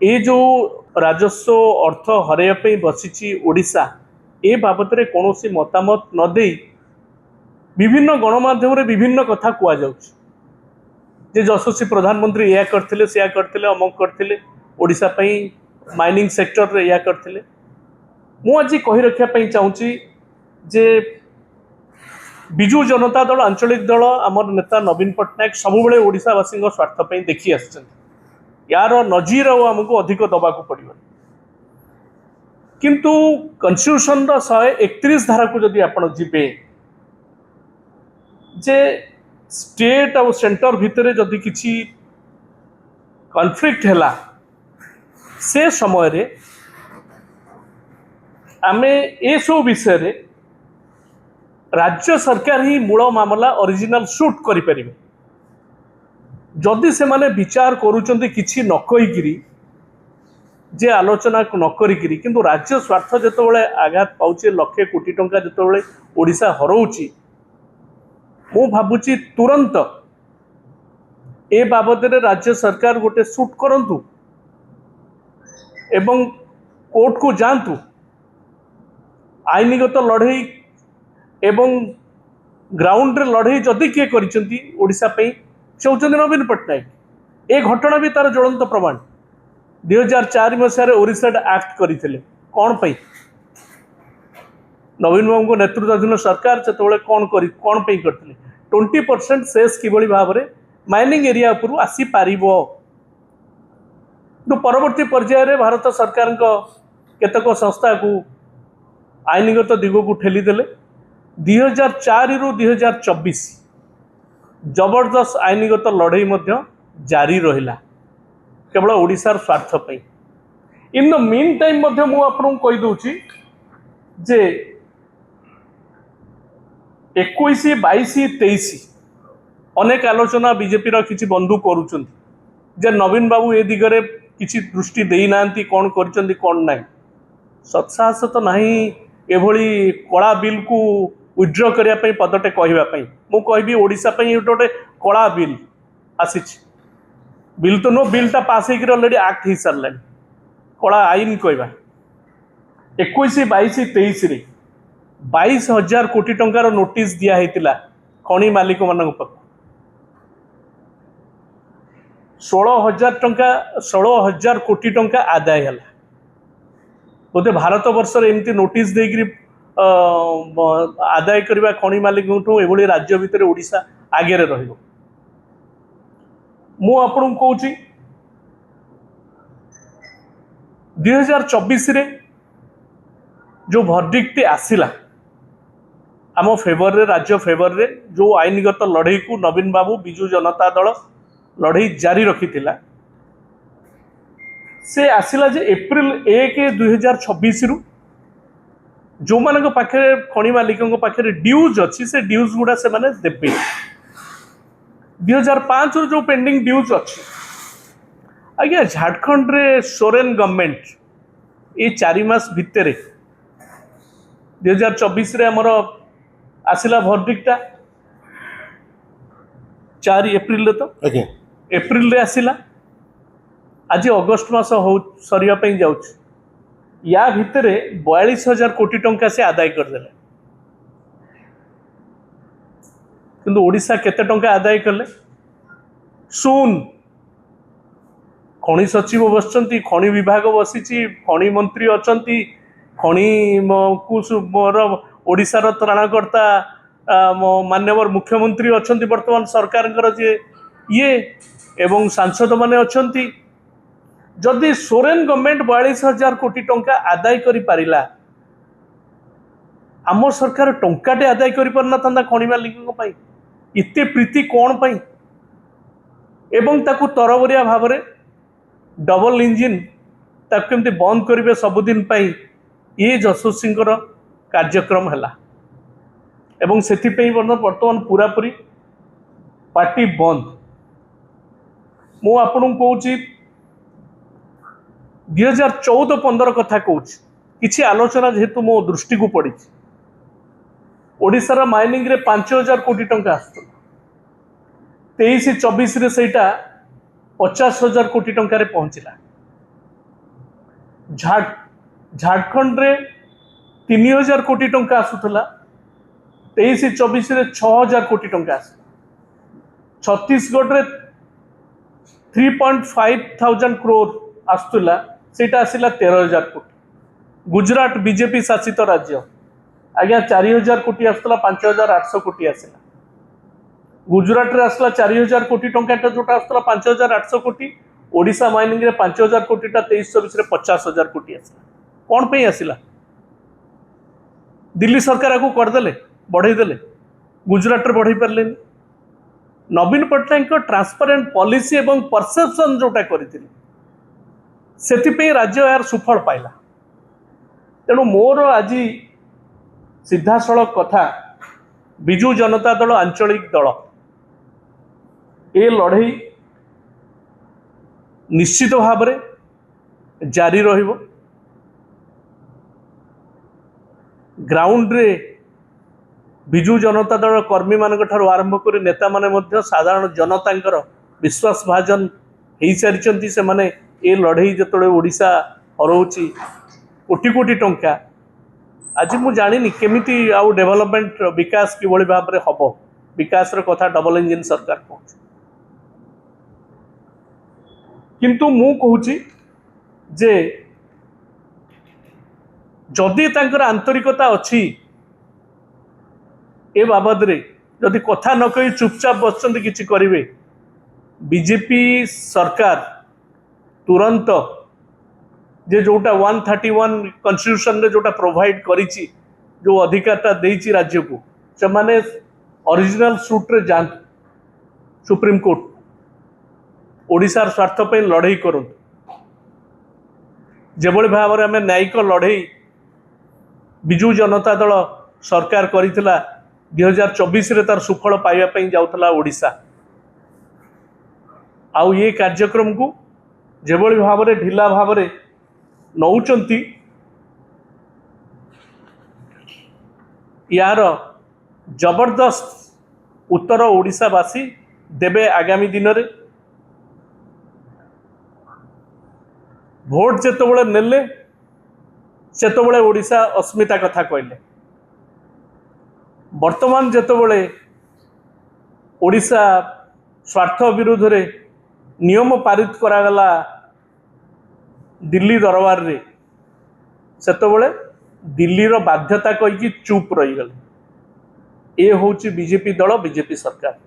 ये जो राजस्व अर्थ हरैया बसी ओडिशा ए बाबद में कौन मतामत न दे विभिन्न गणमाध्यम विभिन्न कथा कहुच्छे जे यशस्वी प्रधानमंत्री या करते से करते अमक करते ओडिशा माइनिंग सेक्टर रे या करते मु आज कही रखापी चाहूँगी जे विजु जनता दल आंचलिक दल आमर नेता नवीन पट्टनायक सबुबले ओडिशावासी स्वार्थपाई देखी आस यार नजीर आमको अधिक दबाक पड़ो किंतु कन्स्टिट्यूशन 131 धारा को जदि आपण जीवे जे स्टेट और सेंटर भितर जदि किसी कॉन्फ्लिक्ट है से समय रे आमे ए सब विषय रे राज्य सरकार ही मूल मामला ओरिजिनल शूट करें जदि से माने विचार करुचंती किछि न कहीकिरी जे आलोचना न करिकिरी किंतु राज्य स्वार्थ जेतबेले आघात पाउचे लक्षे कोटी टंका जेतबेले ओडिशा हरौची मु भाबुची तुरंत ए बाबद रे राज्य सरकार गोटे शूट करंतु एवं कोर्ट को जांतु आईनगत लड़ई एवं ग्राउंड रे लड़ई जदि किए करिसंती ओडिशा पई चाहते नवीन पट्टनायक ए घटना भी तार ज्वलंत प्रमाण 2004 मसीह ओरिसेड एक्ट करते कौन पाई नवीन बाबू को नेतृत्वाधीन सरकार से कौन करते 20% सेस किभली भाव में माइनिंग एरिया उपरू आसी पारिबो तो परवर्ती पर्यायर भारत सरकार केतक संस्था को आईनगत दिग को ठेलीदेले 2004 रु 2024 जबरदस्त आईनगत लड़ई जारी रहिला केवल ओडिशार स्वार्थ पे इन द मीन टाइम मु आपन कहि दउची जे 21 22 23 अनेक आलोचना बीजेपी रा किछि बंधु करूछन जे नवीन बाबू ए दिगरे किछि दृष्टि देई नांती कोन करछन कोन नाही सत्साहस तो नाही एभली कला बिल को विड्रॉ करिया पई पदटे कहिबा पई मु कहबी ओडिशा पई गोटे कला बिल आसी बिल तो नो बिलटा पास होकर ऑलरेडी एक्ट हो सारे कला आईन कहवा 21 22 23 रे 22,000 कोटी टंकार नोटिस दिया होता खनि मालिक मान 16,000 कोटी टंका आदाय है बोधे भारत वर्ष एमती नोटिस देकर आदाय करवा खनि मालिक एभली राज्य भितर ओडिशा आगे रहिबो मु आपन कहूँ 2024 रे जो भर्डिक्ट आसिला आम फेवर रे राज्य फेवर रे जो आईनगत लड़ई को नवीन बाबू विजु जनता दल लड़ई जारी रखिथिला से आसिला जे एप्रिल 1 2026 रु जो मानक पाखे खनि मालिकों पाखे ड्यूज अच्छी से ड्यूज गुड़ा से माने देबे 2005 जो पेंडिंग ड्यूज अच्छी आज्ञा झारखंड रे सोरेन गवर्नमेंट ये 4 मास भितर 2024 रे हमर आसिला भर्डिक्टा 4 एप्रिल तो एप्रिल रे आसिला आज अगस्त मास हो सरिया पई जाउछ या भितर 42,000 कोटी टंका से आदाय करदेले किंतु ओडिशा केते टंका आदाय कले सुन खनि सचिव बसचंती खनि विभाग बसीची खनि मंत्री अचंती खनि मोर ओडिशार त्राणकर्ता मान्यवर मुख्यमंत्री अचंती वर्तमान सरकार जे ये एवं सांसद माने अचंती जदि सोरेन गवर्नमेंट 42,000 कोटी टंका आदाय करि पारिला आम सरकार टंकाटे आदाय करि परना था खनि मालिक पई इत्ते प्रीति कौन पाई एवं ताकू तरबरिया भाव में डबल इंजिन ताकू केमती बंद करेंगे सबुदिन पाई ये यशस्वी कार्यक्रम है एवं से बर्तमान पूरापूरी पार्टी बंद मु आपन कहूँ 2014-15 कथा कहूँ किसी आलोचना जेहेतु मो दृष्टि को पड़ी ओडिशार माइनिंग रे 5,000 कोटी टंका आसुला 23-24 रे सेटा 50,000 कोटी टंका रे पहुंचला झारखंड रे 3000 कोटी टंका आसुला 23-24 रे 6000 कोटी टंका आस छत्तीसगढ़ रे 3.5 थाउजेंड करोड़ आसुला सेटा आसिला 13000 कोटी। गुजरात बीजेपी शासित राज्य आज्ञा 4000 कोटी आसुला 5800 कोटी आसिला। गुजरात रे आसला 4000 कोटी टंका जोटा आसला 5800 कोटी। ओडिशा माइनिंग रे 5000 कोटी 23-24 रे 50000 कोटी आसला। कौन पे आसिला? दिल्ली सरकार को करदेले बढ़ईदेले गुजरात रे बढ़ई पारे। नवीन पट्टनायक ट्रांसपेरेंट पॉलिसी एवं परसेप्शन जोटा करथिले सेतिपे राज्य यार सुफल पाइला। तेणु मोर आज सीधा सड़क कथा बिजू जनता दल आंचलिक दल ए लड़ई निश्चित भाव में जारी रहिबो। ग्राउंड रे बिजू जनता दल कर्मी मान आरंभ कर नेता माने मध्य साधारण जनता विश्वास भाजन हो सारी से माने ए लड़ई जो ओडिशा हरौची कोटी कोटी टंका आज मु जानी केमिति आउ डेवलपमेंट विकास कि भाव में हम विकास कथा डबल इंजिन सरकार कहूँ किंतु मु कहूची जे जदि तांकर आंतरिकता अच्छी ए बाबद रे जदि कथा न कही चुपचाप बसचंदी किछि करिवे बीजेपी सरकार तुरंत जे जोटा 131 कॉन्स्टिट्यूशन रे जोटा प्रोवाइड करिछि जो अधिकारटा देइछि राज्य को से माने ओरिजिनल सूट रे जान सुप्रीम कोर्ट ओडिशार स्वार्थ पे लड़ई करूँ जेभली भाव में आम न्यायिक लड़ई बिजू जनता दल सरकार करिथिला 2024 रे तार सुफल पाइबा जाउथला ओडिशा। आउ ये कार्यक्रम को जेभली भाव में ढिला भाव में नौचंती यार जबरदस्त उत्तर ओडिशावासी देवे आगामी दिन में। भोट जेतबेले नेले सेतबेले ओडिशा अस्मिता कथा कहले। वर्तमान जेतबेले ओडिशा स्वार्थ विरुद्ध रे नियम पारित करागला दिल्ली दरबार रे सेतबेले दिल्लीर बाध्यता कहीकि चुप रहीगले। ये हूँ बीजेपी दल बीजेपी सरकार।